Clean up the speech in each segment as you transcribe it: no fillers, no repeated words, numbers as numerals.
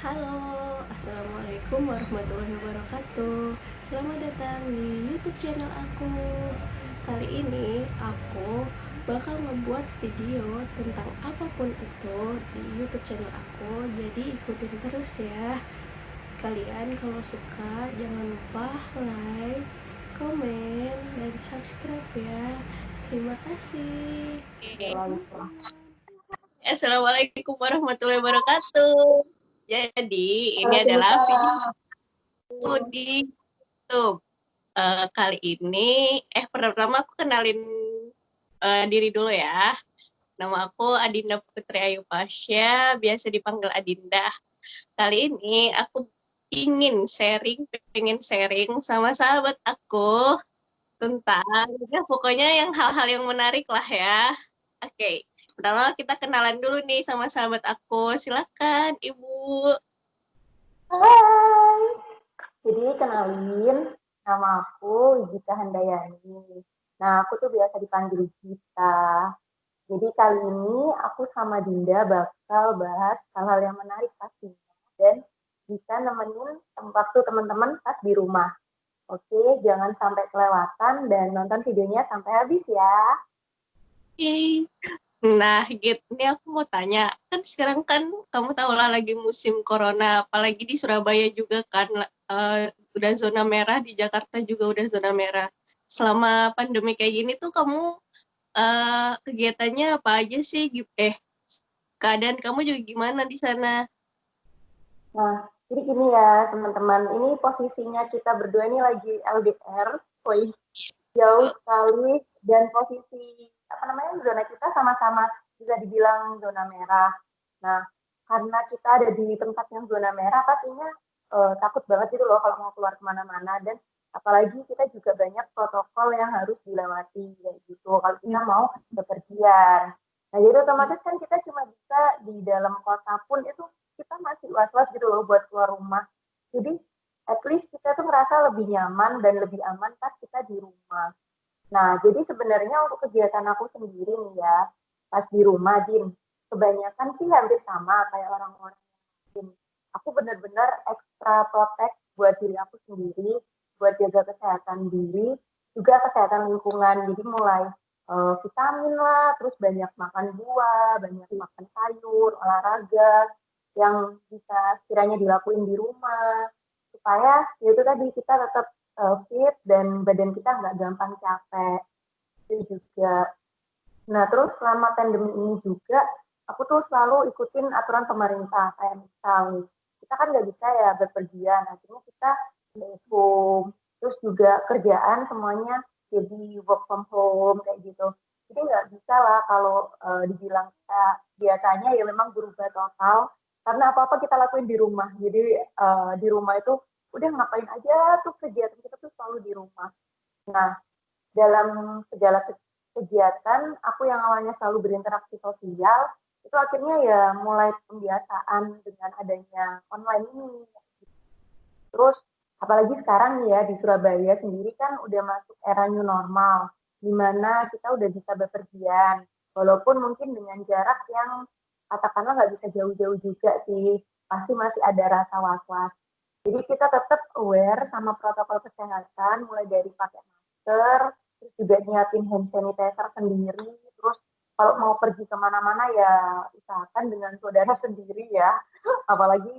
Halo, Assalamualaikum warahmatullahi wabarakatuh. Selamat datang di YouTube channel aku. Kali ini aku bakal membuat video tentang apapun itu di YouTube channel aku. Jadi ikutin terus ya. Kalian kalau suka jangan lupa like, komen, dan subscribe ya. Terima kasih. Assalamualaikum warahmatullahi wabarakatuh. Jadi ini adalah video di YouTube. Kali ini, pertama aku kenalin diri dulu ya. Nama aku Adinda Putri Ayu Pasha, biasa dipanggil Adinda. Kali ini aku pengen sharing sama sahabat aku tentang, ya pokoknya yang hal-hal yang menarik lah ya. Oke, pertama kita kenalan dulu nih sama sahabat aku. Silakan, Ibu. Hai, jadi kenalin, nama aku Gita Handayani. Nah, aku tuh biasa dipanggil Gita. Jadi kali ini aku sama Dinda bakal bahas hal-hal yang menarik pastinya dan bisa nemenin waktu teman-teman pas di rumah. Oke, jangan sampai kelewatan dan nonton videonya sampai habis ya. Oke. Nah, Git, ini aku mau tanya, kan sekarang kan kamu tahu lah lagi musim corona, apalagi di Surabaya juga kan udah zona merah, di Jakarta juga udah zona merah. Selama pandemi kayak gini tuh kamu kegiatannya apa aja sih? Keadaan kamu juga gimana di sana? Nah, jadi gini ya teman-teman, ini posisinya kita berdua ini lagi LDR. Woi, jauh sekali dan posisi apa namanya zona kita sama-sama bisa dibilang zona merah. Nah, karena kita ada di tempat yang zona merah, pastinya takut banget gitu loh kalau mau keluar kemana-mana dan apalagi kita juga banyak protokol yang harus dilewati kayak gitu kalau kita mau bepergian. Nah, jadi otomatis kan kita cuma bisa di dalam kota pun itu kita masih was-was gitu loh buat keluar rumah. Jadi at least kita tuh merasa lebih nyaman dan lebih aman pas kita di rumah. Nah, jadi sebenarnya untuk kegiatan aku sendiri nih ya, pas di rumah, Din, kebanyakan sih hampir sama kayak orang-orang lain. Aku benar-benar ekstra protect buat diri aku sendiri, buat jaga kesehatan diri, juga kesehatan lingkungan. Jadi mulai vitamin lah, terus banyak makan buah, banyak makan sayur, olahraga yang bisa sekiranya dilakuin di rumah supaya ya itu tadi kita tetap fit dan badan kita nggak gampang capek itu juga. Nah terus selama pandemi ini juga aku tuh selalu ikutin aturan pemerintah kayak misal kita kan nggak bisa ya berpergian akhirnya kita stay home terus juga kerjaan semuanya jadi work from home kayak gitu jadi nggak bisa lah kalau dibilang kita biasanya ya memang berubah total karena apa-apa kita lakuin di rumah jadi di rumah itu udah ngapain aja tuh kegiatan kita tuh selalu di rumah. Nah, dalam segala kegiatan, aku yang awalnya selalu berinteraksi sosial, itu akhirnya ya mulai pembiasaan dengan adanya online ini. Terus, apalagi sekarang nih ya, di Surabaya sendiri kan udah masuk era new normal, di mana kita udah bisa bepergian, walaupun mungkin dengan jarak yang katakanlah nggak bisa jauh-jauh juga sih, pasti masih ada rasa was-was. Jadi kita tetap aware sama protokol kesehatan, mulai dari pakai masker, terus juga nyiapin hand sanitizer sendiri, terus kalau mau pergi kemana-mana ya usahakan dengan saudara sendiri ya. Apalagi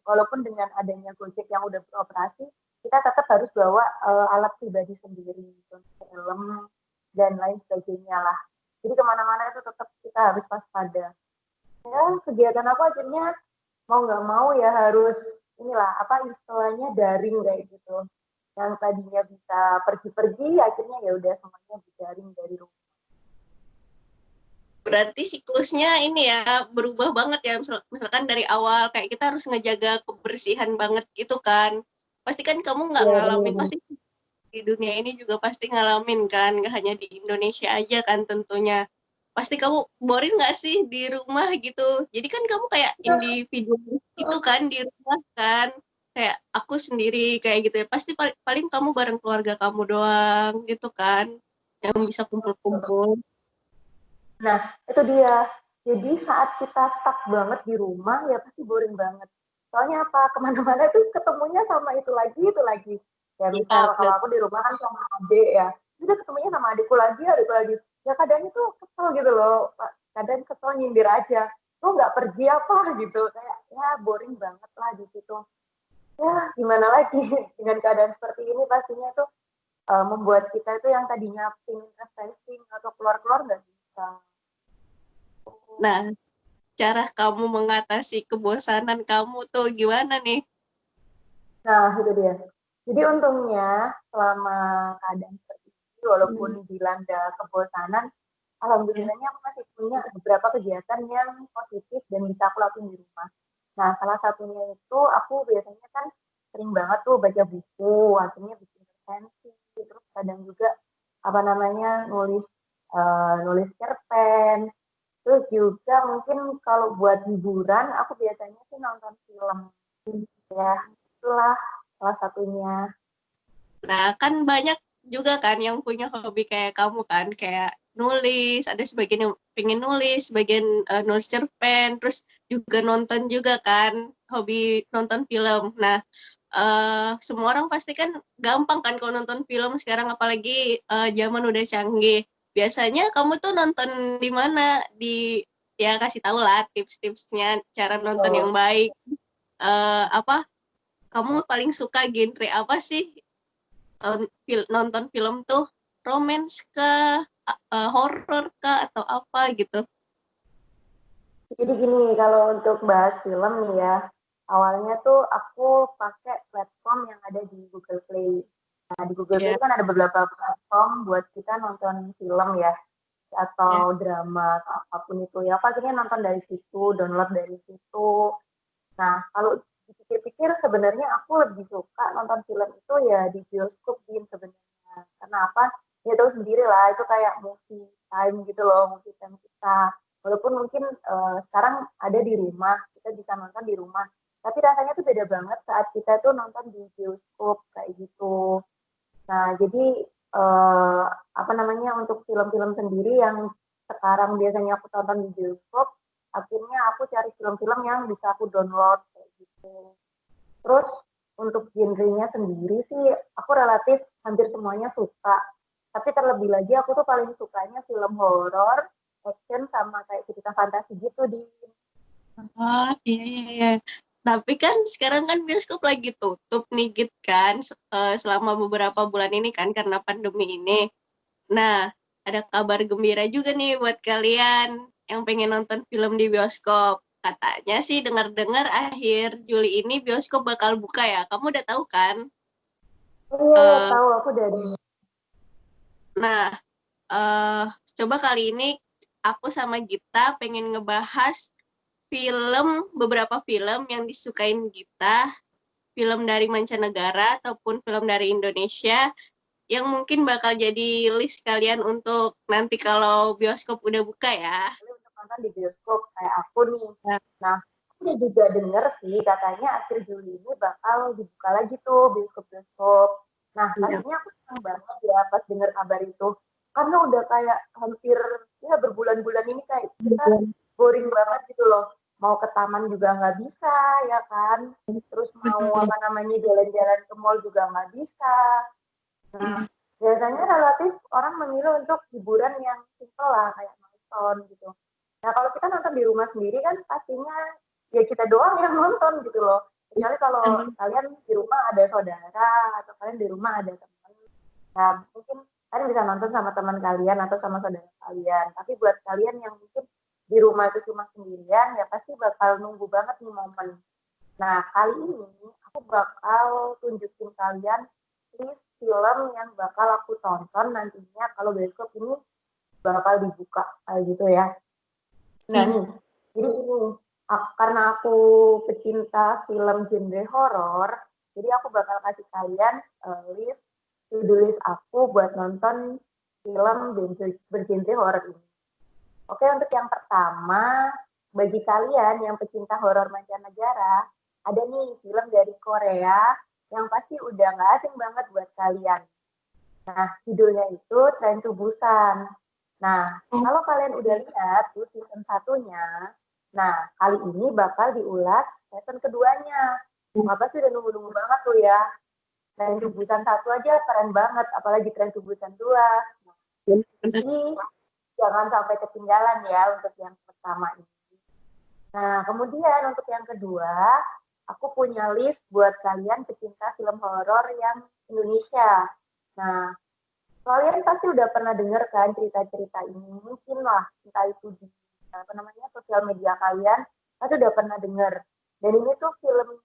walaupun dengan adanya Gojek yang udah beroperasi, kita tetap harus bawa alat pribadi sendiri, helm dan lain sebagainya lah. Jadi kemana-mana itu tetap kita harus waspada. Ya, kegiatan aku akhirnya mau nggak mau ya harus inilah apa istilahnya daring kayak gitu. Yang tadinya bisa pergi-pergi, akhirnya ya udah semuanya daring dari rumah. Berarti siklusnya ini ya berubah banget ya, misalkan dari awal kayak kita harus ngejaga kebersihan banget gitu kan. Pasti kan kamu nggak Ya, ngalamin, benar. pasti di dunia ini juga pasti ngalamin kan, nggak hanya di Indonesia aja kan tentunya. Pasti kamu boring nggak sih di rumah gitu? Jadi kan kamu kayak individu itu kan di rumah kan, kayak aku sendiri kayak gitu ya. Pasti paling kamu bareng keluarga kamu doang gitu kan, yang bisa kumpul-kumpul. Nah, itu dia. Jadi saat kita stuck banget di rumah, ya pasti boring banget. Soalnya apa, kemana-mana tuh ketemunya sama itu lagi. Ya Iya, misal kalau benar. aku di rumah kan sama adik ya, udah ketemunya sama adikku lagi. Ya kadang itu kesel gitu loh, kadang kesel nyindir aja. Lo nggak pergi apa gitu, kayak ya boring banget lah di situ. Ya gimana lagi dengan keadaan seperti ini pastinya tuh membuat kita itu yang tadinya pingin refreshing atau keluar-keluar nggak bisa. Nah, cara kamu mengatasi kebosanan kamu tuh gimana nih? Nah, itu dia. Jadi untungnya selama keadaan seperti ini, walaupun Hmm, dilanda kebosanan, ya. alhamdulillahnya aku masih punya beberapa kegiatan yang positif dan bisa aku lakuin di rumah. Nah, salah satunya itu aku biasanya kan sering banget tuh baca buku, akhirnya bikin resensi, terus kadang juga apa namanya nulis cerpen, terus juga mungkin kalau buat hiburan aku biasanya sih nonton film ya, itulah salah satunya. Nah, kan banyak juga kan yang punya hobi kayak kamu kan, kayak nulis, ada sebagian yang pengen nulis, sebagian nulis cerpen, terus juga nonton juga kan, hobi nonton film. Nah, semua orang pasti kan gampang kan kalau nonton film sekarang, apalagi zaman udah canggih. Biasanya kamu tuh nonton di mana? Ya kasih tahu lah tips-tipsnya cara nonton yang Oh, baik. Apa kamu paling suka genre apa sih? Nonton film tuh romance kah, horror kah, atau apa gitu? jadi gini, kalau untuk bahas film nih ya, awalnya tuh aku pakai platform yang ada di Google Play. Nah, di Google Play Ya, itu kan ada beberapa platform buat kita nonton film ya, atau ya. drama atau apapun itu ya. Aku akhirnya nonton dari situ, download dari situ. Nah, kalau dipikir-pikir sebenarnya aku lebih suka nonton film itu ya di bioskop Din sebenarnya. Karena apa? Ya tahu sendiri lah, itu kayak movie time gitu loh, movie time kita. Walaupun mungkin sekarang ada di rumah, kita bisa nonton di rumah. Tapi rasanya tuh beda banget saat kita tuh nonton di bioskop kayak gitu. Nah, jadi eh, apa namanya untuk film-film sendiri yang sekarang biasanya aku tonton di bioskop, akhirnya aku cari film-film yang bisa aku download kayak gitu. Terus untuk genrenya sendiri sih aku relatif hampir semuanya suka. Tapi terlebih lagi aku tuh paling sukanya film horor, action sama kayak cerita fantasi gitu di. Oh, iya, iya, iya. Tapi kan sekarang kan bioskop lagi tutup nih, Git, kan, selama beberapa bulan ini kan karena pandemi ini. Nah, ada kabar gembira juga nih buat kalian yang pengen nonton film di bioskop. Katanya sih dengar-dengar akhir Juli ini bioskop bakal buka ya. Kamu udah tahu kan? Oh iya, iya Eh, tahu aku udah ada. nah, eh coba kali ini aku sama Gita pengen ngebahas beberapa film yang disukain Gita, film dari mancanegara ataupun film dari Indonesia yang mungkin bakal jadi list kalian untuk nanti kalau bioskop udah buka ya. Untuk nonton di bioskop kayak aku nih. Nah, Nah, aku juga denger sih katanya akhir Juli ini bakal dibuka lagi tuh bioskop-bioskop. Nah, iya. pastinya aku senang banget ya pas denger kabar itu. Karena udah kayak hampir ya berbulan-bulan ini kayak kita boring banget gitu loh. Mau ke taman juga nggak bisa ya kan. Terus mau Betul. apa namanya jalan-jalan ke mall juga nggak bisa. Nah, Iya. biasanya relatif orang memilih untuk hiburan yang simple lah, kayak nonton gitu. Nah, kalau kita nonton di rumah sendiri kan pastinya ya kita doang yang nonton gitu loh. Kecuali kalau kalian di rumah ada saudara atau kalian di rumah ada teman. Nah, mungkin kalian bisa nonton sama teman kalian atau sama saudara kalian. Tapi buat kalian yang mungkin di rumah itu cuma sendirian, ya pasti bakal nunggu banget nih momen. Nah, kali ini aku bakal tunjukin kalian list film yang bakal aku tonton nantinya kalau bioskop ini bakal dibuka kayak gitu ya. Nah Iya. nih, jadi ini karena aku pecinta film genre horor, jadi aku bakal kasih kalian list to-do list aku buat nonton film bergenre horor ini. Oke, untuk yang pertama, bagi kalian yang pecinta horor mancanegara, ada nih film dari Korea yang pasti udah nggak asing banget buat kalian. Nah, judulnya itu Train to Busan. Nah, Oh, kalau kalian udah lihat tuh season satunya, Nah, kali ini bakal diulas season keduanya. Apa sih udah nunggu-nunggu banget tuh ya. Tren Tubusan 1 aja keren banget, apalagi Tren Tubusan 2. Jadi jangan sampai ketinggalan ya untuk yang pertama ini. Nah, kemudian untuk yang kedua, aku punya list buat kalian pecinta film horor yang Indonesia. Nah, kalian pasti udah pernah dengar kan cerita-cerita ini, mungkin lah, entah itu di sosial media kalian, pasti udah pernah dengar. Dan ini tuh film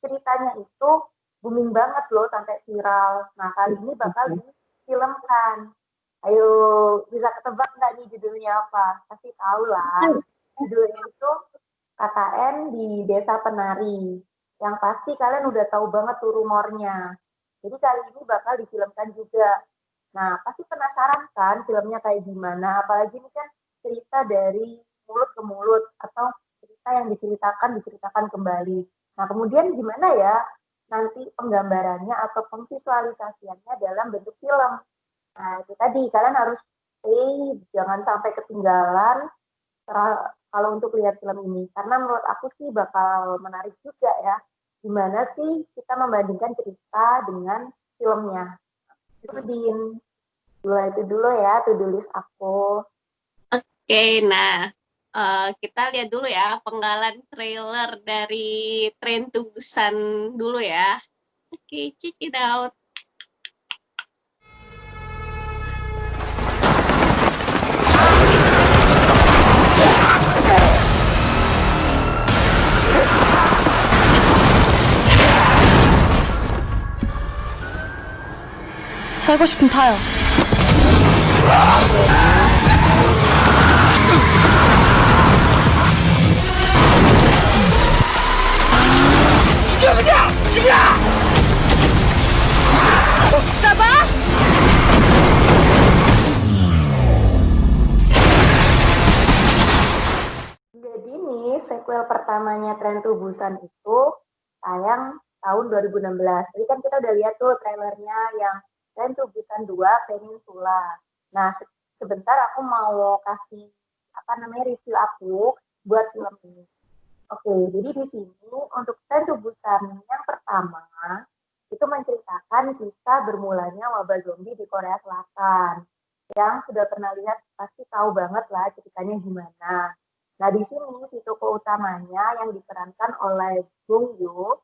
ceritanya itu booming banget loh sampai viral. Nah, kali ini bakal difilmkan. Ayo, bisa ketebak nggak nih judulnya apa? Pasti tahu lah. Judulnya itu KKN di Desa Penari. Yang pasti kalian udah tahu banget tuh rumornya. Jadi kali ini bakal difilmkan juga. Nah, pasti penasaran kan filmnya kayak gimana? Apalagi ini kan cerita dari mulut ke mulut atau cerita yang diceritakan kembali. Nah, kemudian gimana ya nanti penggambarannya atau pemvisualisasiannya dalam bentuk film? Nah, itu tadi kalian harus jangan sampai ketinggalan kalau untuk lihat film ini. Karena menurut aku sih bakal menarik juga ya. Gimana sih kita membandingkan cerita dengan filmnya. Itu Din. Itu dulu ya, to-do list aku. Oke, nah kita lihat dulu ya penggalan trailer dari Tren Tubusan dulu ya. Oke, check it out. 살고 싶으면 타요. 잡아! Jadi nih, sequel pertamanya Tren Tubusan itu tayang tahun 2016. Jadi kan kita udah lihat tuh trailernya yang Tren Tubusan 2 Peninsula. Nah, sebentar aku mau kasih review aku buat film ini. Oke, jadi di sini untuk Tren Tubusan yang pertama itu menceritakan kisah bermulanya wabah zombie di Korea Selatan. Yang sudah pernah lihat pasti tahu banget lah ceritanya gimana. Nah, di sini si tokoh utamanya yang diperankan oleh Bong Yoo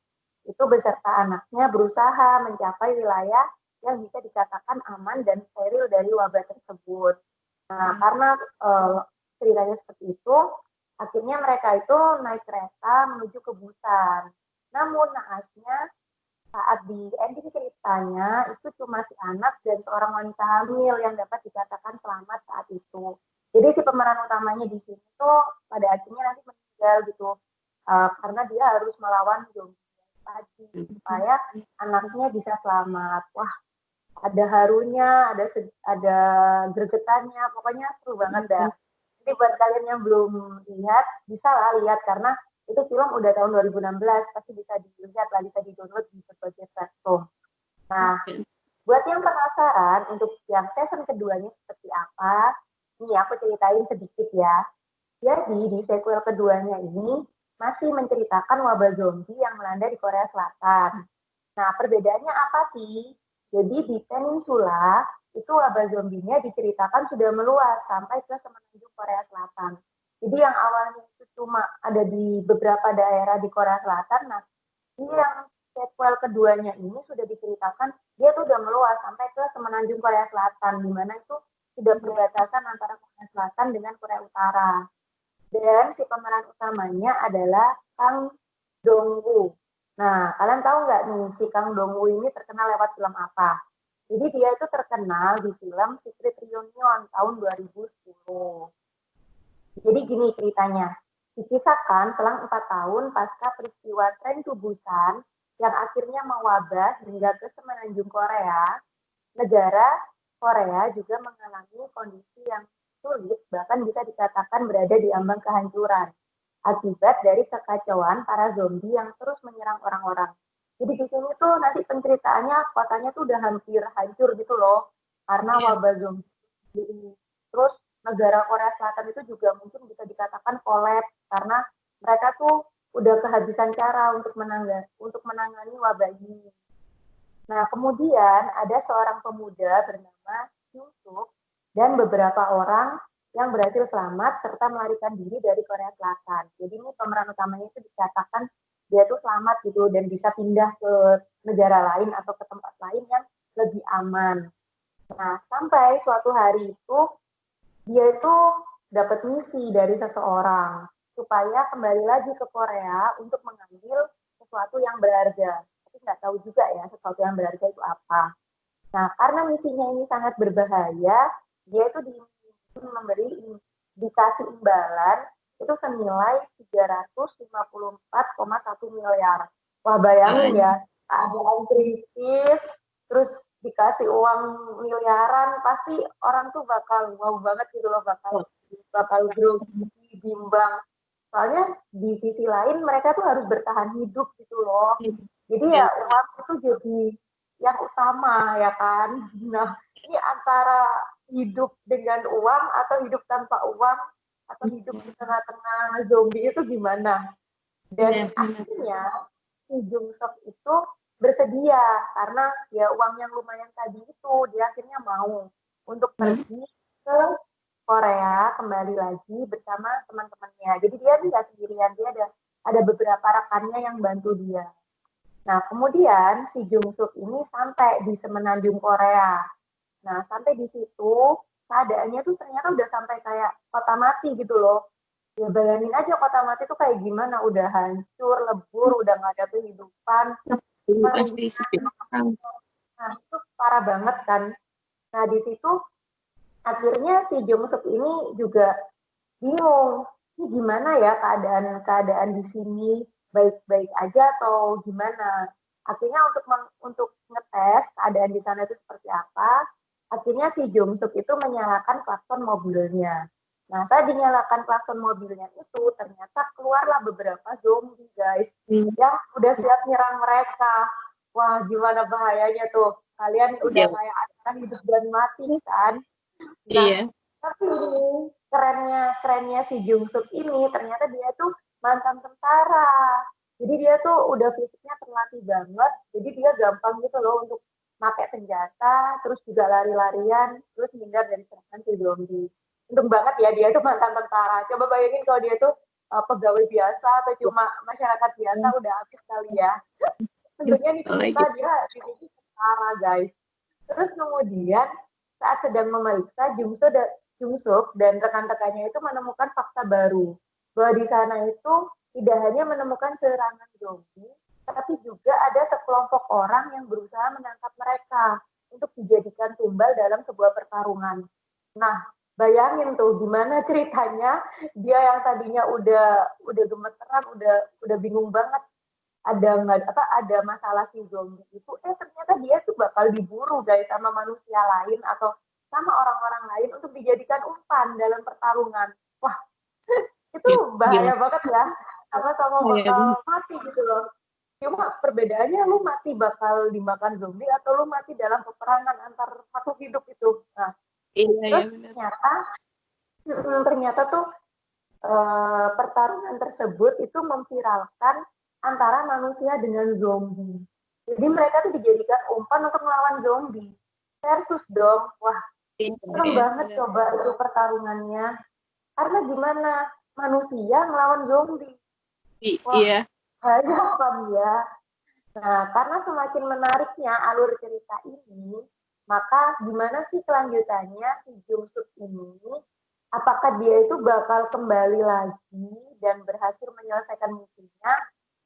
itu beserta anaknya berusaha mencapai wilayah yang bisa dikatakan aman dan steril dari wabah tersebut. Nah, karena ceritanya seperti itu, akhirnya mereka itu naik kereta menuju ke Busan. Namun naasnya saat di ending ceritanya itu cuma si anak dan seorang wanita hamil yang dapat dikatakan selamat saat itu. Jadi si pemeran utamanya di sini tuh pada akhirnya nanti meninggal gitu karena dia harus melawan zombie tadi supaya anaknya bisa selamat. Wah, ada harunya, ada gregetannya, pokoknya seru banget dah. Jadi buat kalian yang belum lihat, bisa lah lihat karena itu film udah tahun 2016, pasti bisa dilihat lah, bisa di-download di berbagai platform. Nah, buat yang penasaran untuk yang season keduanya seperti apa, ini aku ceritain sedikit ya. Jadi di sequel keduanya ini masih menceritakan wabah zombie yang melanda di Korea Selatan. Nah, perbedaannya apa sih? Jadi di Peninsula itu wabah zombinya diceritakan sudah meluas sampai ke semenanjung Korea Selatan. Jadi yang awalnya itu cuma ada di beberapa daerah di Korea Selatan, nah ini yang sequel keduanya ini sudah diceritakan dia tuh udah meluas sampai ke semenanjung Korea Selatan, di mana itu sudah perbatasan antara Korea Selatan dengan Korea Utara. Dan si pemeran utamanya adalah Kang Dong-woo. Nah, kalian tahu nggak nih si Kang Dong-woo ini terkenal lewat film apa? Jadi dia itu terkenal di film Secret Reunion tahun 2010. Jadi gini ceritanya, dikisahkan selang 4 tahun pasca peristiwa Tren Tubusan yang akhirnya mewabah hingga ke semenanjung Korea, negara Korea juga mengalami kondisi yang sulit, bahkan bisa dikatakan berada di ambang kehancuran akibat dari kekacauan para zombie yang terus menyerang orang-orang. Jadi di sini tuh nanti penceritaannya kotanya tuh udah hampir hancur gitu loh, karena wabah zombie ini. Terus negara Korea Selatan itu juga mungkin bisa dikatakan kolaps karena mereka tuh udah kehabisan cara untuk menangani wabah ini. Nah, kemudian ada seorang pemuda bernama Kyung Suk dan beberapa orang yang berhasil selamat serta melarikan diri dari Korea Selatan. Jadi ini pemeran utamanya itu dikatakan dia tuh selamat gitu dan bisa pindah ke negara lain atau ke tempat lain yang lebih aman. Nah, sampai suatu hari itu dia itu dapat misi dari seseorang supaya kembali lagi ke Korea untuk mengambil sesuatu yang berharga. Tapi nggak tahu juga ya sesuatu yang berharga itu apa. Nah, karena misinya ini sangat berbahaya, dia itu dikasih imbalan itu senilai 354,1 miliar. Wah, bayangin ya, keadaan krisis, terus dikasih uang miliaran, pasti orang tuh bakal wow banget gitu loh, bakal grogi, bimbang. Soalnya di sisi lain mereka tuh harus bertahan hidup gitu loh. Jadi ya uang itu jadi yang utama ya kan. Nah, ini antara hidup dengan uang atau hidup tanpa uang atau hidup di tengah-tengah zombie itu gimana? Dan akhirnya si Jung Sok itu bersedia karena ya uang yang lumayan tadi itu dia akhirnya mau untuk pergi ke Korea kembali lagi bersama teman-temannya. Jadi dia tidak sendirian, dia ada beberapa rekannya yang bantu dia. Nah, kemudian si Jung Suk ini sampai di semenanjung Korea. Nah, sampai di situ keadaannya tuh ternyata udah sampai kayak kota mati gitu loh. Ya bayangin aja kota mati tuh kayak gimana, udah hancur, lebur, udah nggak ada kehidupan. Pasti sepi. Nah, itu parah banget kan. Nah, di situ akhirnya si Jung Suk ini juga bingung. Ini gimana ya keadaan di sini, baik-baik aja atau gimana? Akhirnya untuk ngetes keadaan di sana itu seperti apa, akhirnya si Jung Suk itu menyalakan klakson mobilnya. Nah, saat dinyalakan klakson mobilnya itu, ternyata keluarlah beberapa zombie, guys, yang udah siap nyerang mereka. Wah, gimana bahayanya tuh. Kalian udah kayak antara hidup dan mati, kan? Nah, tapi ini kerennya si Jung Suk ini, ternyata dia tuh mantan tentara. Jadi dia tuh udah fisiknya terlatih banget, jadi dia gampang gitu loh untuk pakai senjata, terus juga lari-larian, terus menghindar dari serangan si zombie. Untung banget ya dia tuh mantan tentara. Coba bayangin kalau dia tuh pegawai biasa atau cuma masyarakat biasa udah habis kali ya. Tentunya di kita dia di tentara, guys. Terus kemudian saat sedang memeriksa Jung Suk dan rekan-rekannya itu menemukan fakta baru bahwa di sana itu tidak hanya menemukan serangan zombie, tapi juga ada sekelompok orang yang berusaha menangkap mereka untuk dijadikan tumbal dalam sebuah pertarungan. Nah, bayangin tuh gimana ceritanya dia yang tadinya udah gemeteran, udah bingung banget ada masalah si zombie itu ternyata dia tuh bakal diburu guys sama manusia lain atau sama orang-orang lain untuk dijadikan umpan dalam pertarungan. Wah, itu bahaya banget ya. Sama-sama bakal mati gitu loh. Cuma perbedaannya lu mati bakal dimakan zombie atau lu mati dalam peperangan antar makhluk hidup itu. Nah, terus ternyata tuh pertarungan tersebut itu memviralkan antara manusia dengan zombie. Jadi mereka tuh dijadikan umpan untuk melawan zombie. Versus dong. Wah, serem banget coba itu pertarungannya. Karena gimana? Manusia melawan zombie. Wah, banyak kan ya. Nah, karena semakin menariknya alur cerita ini, maka gimana sih kelanjutannya si Jung Suk ini? Apakah dia itu bakal kembali lagi dan berhasil menyelesaikan misinya?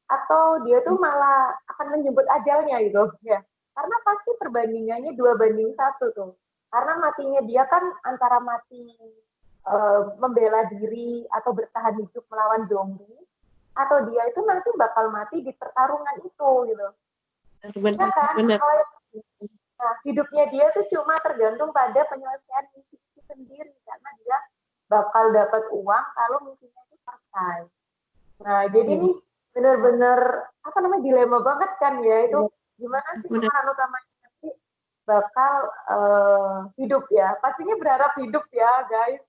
Atau dia tuh malah akan menjemput ajalnya gitu ya, karena pasti perbandingannya 2:1 tuh, karena matinya dia kan antara mati membela diri atau bertahan hidup melawan zombie, atau dia itu nanti bakal mati di pertarungan itu gitu. Benar kan? Nah, hidupnya dia tuh cuma tergantung pada penyelesaian misi itu sendiri, karena dia bakal dapat uang kalau misinya itu selesai. Nah, jadi ini benar-benar dilema banget kan ya, itu gimana sih pemeran utamanya nanti bakal hidup ya, pastinya berharap hidup ya guys,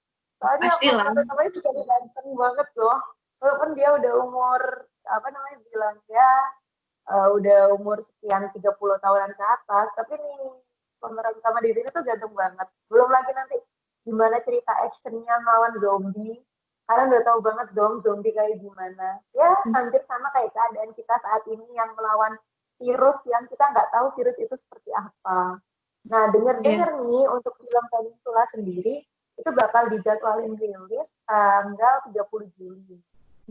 Soalnya Pastilah. foto-fotonya bisa ganteng banget loh. Walaupun dia udah umur apa namanya bilang ya udah umur sekian 30 tahunan ke atas, tapi nih pemeran utama di sini tuh ganteng banget. Belum lagi nanti gimana cerita actionnya melawan zombie. Kalian udah tahu banget dong zombie kayak gimana. Ya hampir sama kayak keadaan kita saat ini yang melawan virus yang kita nggak tahu virus itu seperti apa. Nah, Ya. dengar-dengar nih untuk film Peninsula sendiri itu bakal dijadwalin rilis tanggal 30 Juli.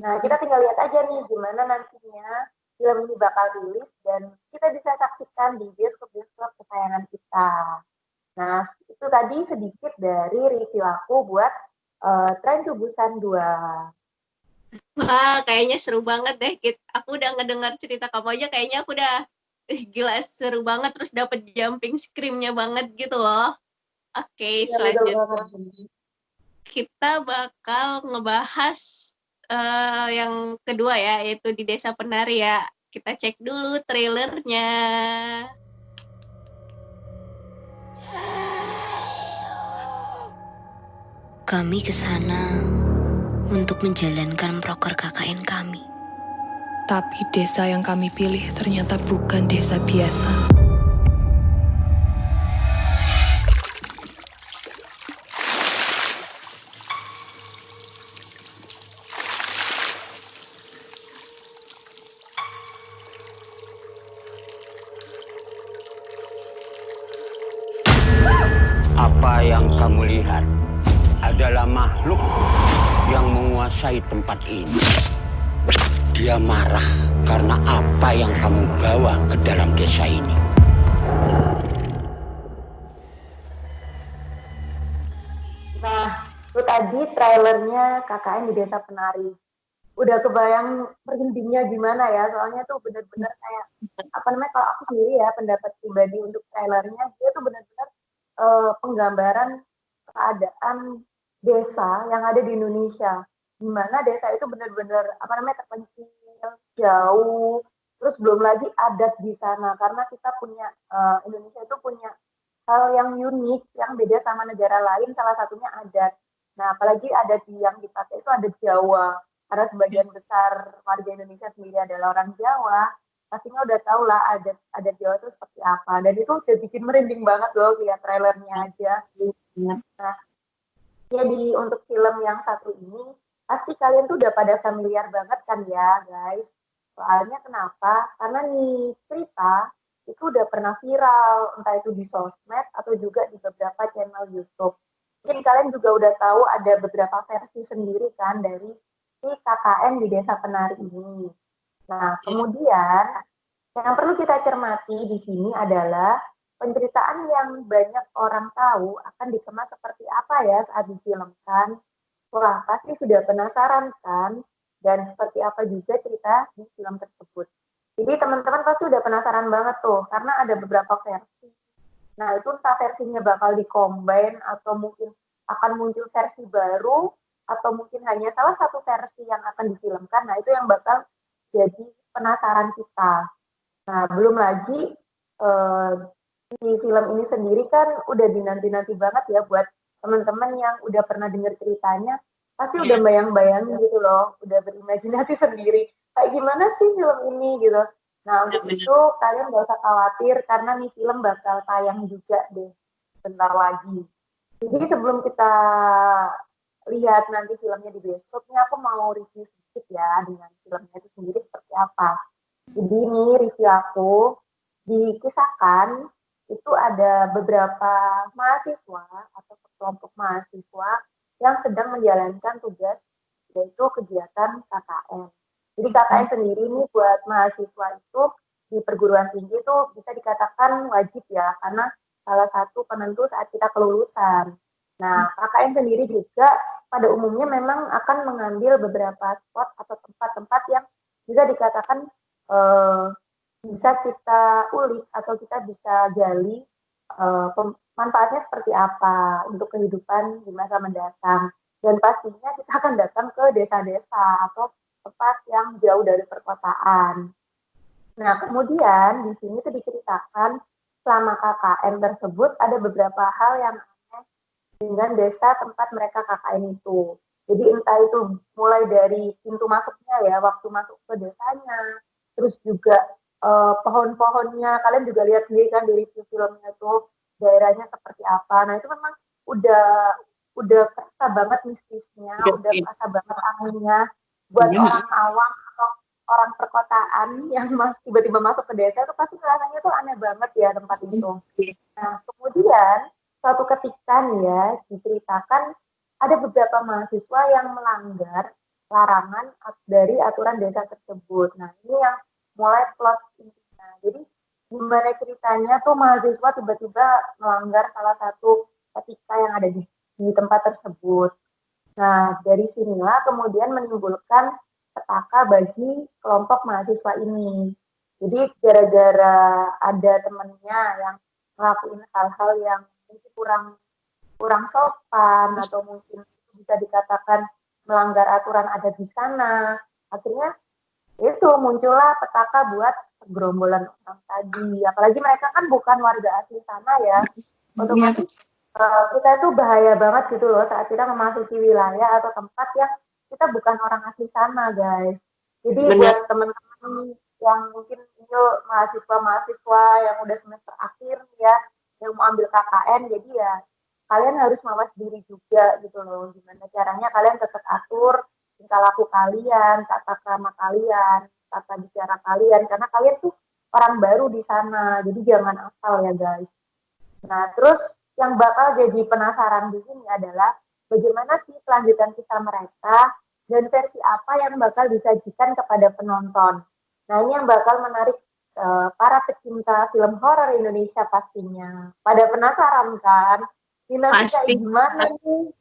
Nah, kita tinggal lihat aja nih gimana nantinya film ini bakal rilis dan kita bisa saksikan di bioskop-bioskop kesayangan kita. Nah, itu tadi sedikit dari review aku buat Train to Busan 2. Wah, kayaknya seru banget deh. Aku udah ngedengar cerita kamu aja, kayaknya aku udah gila seru banget, terus dapet jumping scream-nya banget gitu loh. Oke, Ya, betul selanjutnya banget. kita bakal ngebahas yang kedua ya, yaitu di Desa Penari ya. Kita cek dulu trailernya. Kami ke sana untuk menjalankan proker KKN kami. Tapi desa yang kami pilih ternyata bukan desa biasa. Apa yang kamu lihat adalah makhluk yang menguasai tempat ini. Dia marah karena apa yang kamu bawa ke dalam desa ini. Nah, itu tadi trailernya KKN di Desa Penari. Udah kebayang merindingnya gimana ya, soalnya tuh bener-bener kayak, apa namanya, kalau aku sendiri ya, pendapat pribadi untuk trailernya, dia tuh bener-bener penggambaran keadaan desa yang ada di Indonesia. Dimana desa itu bener-bener, apa namanya, terpencil, jauh, terus belum lagi adat di sana, karena kita punya, Indonesia itu punya hal yang unik, yang beda sama negara lain, salah satunya adat. Nah, apalagi adat yang dipakai itu adat Jawa, karena sebagian besar warga Indonesia sendiri adalah orang Jawa, pastinya udah tau lah adat adat Jawa itu seperti apa. Dan itu udah bikin merinding banget loh lihat trailernya aja. Nah, jadi untuk film yang satu ini, pasti kalian tuh udah pada familiar banget kan ya, guys. Soalnya kenapa? Karena nih cerita itu udah pernah viral, entah itu di sosmed atau juga di beberapa channel YouTube. Mungkin kalian juga udah tahu ada beberapa versi sendiri kan dari si KKN di Desa Penari ini. Nah, kemudian yang perlu kita cermati di sini adalah penceritaan yang banyak orang tahu akan dikemas seperti apa ya saat difilmkan. Wah, pasti sudah penasaran kan? Dan seperti apa juga cerita di film tersebut. Jadi teman-teman pasti udah penasaran banget tuh, karena ada beberapa versi. Nah, itu entah versinya bakal dikombin atau mungkin akan muncul versi baru, atau mungkin hanya salah satu versi yang akan difilmkan. Nah, itu yang bakal jadi penasaran kita. Nah, belum lagi di film ini sendiri kan udah dinanti-nanti banget ya buat teman-teman yang udah pernah dengar ceritanya, pasti udah bayang-bayangin gitu loh, udah berimajinasi sendiri. Kayak gimana sih film ini gitu. Nah, untuk itu kalian gak usah khawatir karena nih film bakal tayang juga deh bentar lagi. Jadi sebelum kita lihat nanti filmnya di bioskopnya, aku mau review sedikit ya dengan filmnya itu sendiri seperti apa. Jadi ini review aku, dikisahkan itu ada beberapa mahasiswa atau kelompok mahasiswa yang sedang menjalankan tugas yaitu kegiatan KKN. Jadi KKN sendiri ini buat mahasiswa itu di perguruan tinggi itu bisa dikatakan wajib ya, karena salah satu penentu saat kita kelulusan. Nah, KKN sendiri juga pada umumnya memang akan mengambil beberapa spot atau tempat-tempat yang bisa dikatakan bisa kita ulik atau kita bisa gali manfaatnya seperti apa untuk kehidupan di masa mendatang. Dan pastinya kita akan datang ke desa-desa atau tempat yang jauh dari perkotaan. Nah, kemudian di sini tuh diceritakan selama KKN tersebut ada beberapa hal yang aneh dengan desa tempat mereka KKN itu. Jadi entah itu mulai dari pintu masuknya ya, waktu masuk ke desanya, terus juga pohon-pohonnya, kalian juga lihat sendiri kan dari filmnya tuh daerahnya seperti apa. Nah itu memang udah udah kerasa banget mistisnya, udah kerasa banget anginnya buat orang awam atau orang perkotaan yang tiba-tiba masuk ke desa itu pasti rasanya tuh aneh banget ya tempat itu. Nah kemudian suatu ketika nih ya diceritakan ada beberapa mahasiswa yang melanggar larangan dari aturan desa tersebut. Nah ini yang mulai plot intinya. Jadi gimana ceritanya tuh mahasiswa tiba-tiba melanggar salah satu etika yang ada di tempat tersebut. Nah, dari sinilah kemudian menimbulkan petaka bagi kelompok mahasiswa ini. Jadi gara-gara ada temennya yang ngelakuin hal-hal yang mungkin kurang kurang sopan atau mungkin bisa dikatakan melanggar aturan ada di sana, akhirnya itu muncullah petaka buat gerombolan orang tadi. Apalagi mereka kan bukan warga asli sana ya, otomatis kita itu bahaya banget gitu loh saat kita memasuki wilayah atau tempat yang kita bukan orang asli sana, guys. Jadi buat teman-teman yang mungkin itu mahasiswa-mahasiswa yang udah semester akhir ya, yang mau ambil KKN, jadi ya kalian harus mawas diri juga gitu loh. Gimana caranya kalian tetap atur tingkah laku kalian, tata krama kalian, tata bicara kalian, karena kalian tuh orang baru di sana, jadi jangan asal ya guys. Nah, terus yang bakal jadi penasaran di sini adalah bagaimana sih kelanjutan kisah mereka dan versi apa yang bakal disajikan kepada penonton. Nah, ini yang bakal menarik para pecinta film horor Indonesia pastinya. Pada penasaran kan? Ini nanti kayak gimana nih?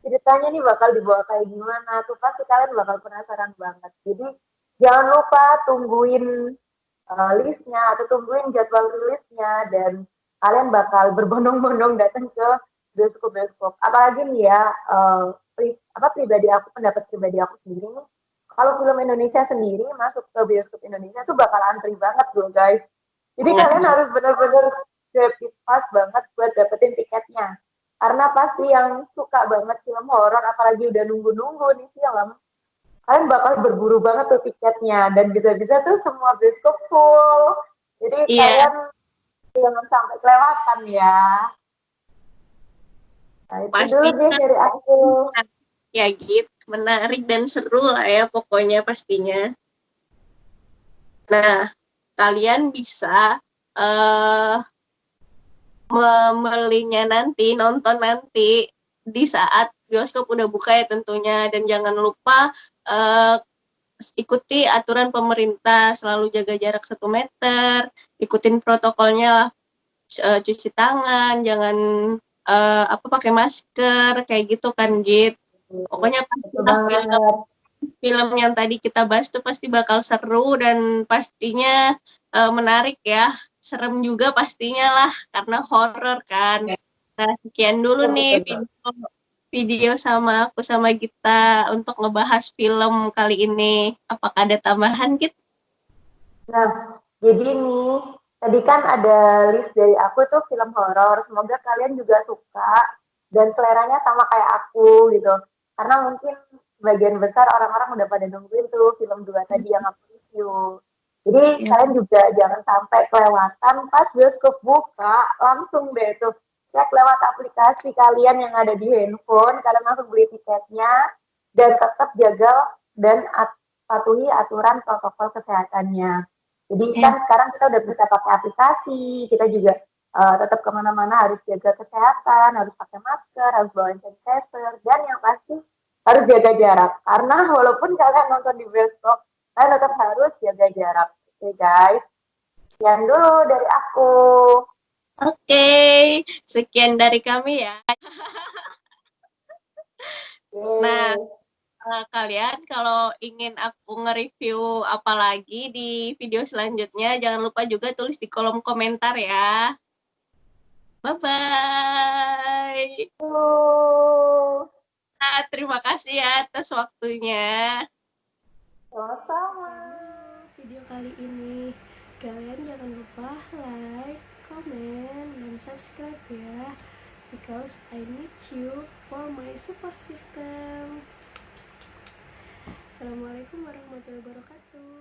Ceritanya nih bakal dibawa kayak gimana? Tuh pasti kalian bakal penasaran banget. Jadi jangan lupa tungguin listnya atau tungguin jadwal rilisnya dan kalian bakal berbondong-bondong datang ke bioskop-bioskop. Apalagi nih ya, pribadi aku, pendapat pribadi aku sendiri nih, kalau film Indonesia sendiri masuk ke bioskop Indonesia tuh bakal antri banget loh guys. Jadi kalian harus benar-benar rapid fast banget buat dapetin tiketnya. Karena pasti yang suka banget film horor, apalagi udah nunggu-nunggu nih film, kalian bakal berburu banget tuh tiketnya dan bisa-bisa tuh semua bioskop full. Jadi kalian jangan sampai kelewatan ya. Nah, itu Pasti dulu deh dari aku. Ya gitu, menarik dan seru lah ya pokoknya pastinya. Nah, kalian bisa membelinya nanti, nonton nanti di saat bioskop udah buka ya tentunya. Dan jangan lupa ikuti aturan pemerintah, selalu jaga jarak 1 meter, ikutin protokolnya, cuci tangan, jangan pakai masker, kayak gitu kan, Git. Pokoknya film yang tadi kita bahas tuh pasti bakal seru dan pastinya menarik ya. Serem juga pastinya lah, karena horor kan. Nah, sekian dulu nih video sama aku sama Gita untuk ngebahas film kali ini. Apakah ada tambahan, Git? Nah, jadi nih, tadi kan ada list dari aku tuh film horor. Semoga kalian juga suka dan seleranya sama kayak aku gitu. Karena mungkin sebagian besar orang-orang udah pada nungguin tuh film 2 tadi yang aku review. Jadi kalian juga jangan sampai kelewatan pas bioskop buka, langsung deh tuh cek lewat aplikasi kalian yang ada di handphone, kalian langsung beli tiketnya dan tetap jaga dan patuhi aturan protokol kesehatannya. Jadi kan sekarang kita udah bisa pakai aplikasi, kita juga tetap kemana-mana harus jaga kesehatan, harus pakai masker, harus bawa sanitizer, dan yang pasti harus jaga jarak. Karena walaupun kalian nonton di bioskop, kalian tetap harus jaga jarak. Oke guys, sekian dulu dari aku. Oke, sekian dari kami ya. Nah, kalian kalau ingin aku nge-review apa lagi di video selanjutnya, jangan lupa juga tulis di kolom komentar ya. Bye-bye. Nah, terima kasih ya atas waktunya. Sama-sama. Video kali ini kalian jangan lupa like, komen, dan subscribe ya. because I need you for my support system. Assalamualaikum warahmatullahi wabarakatuh.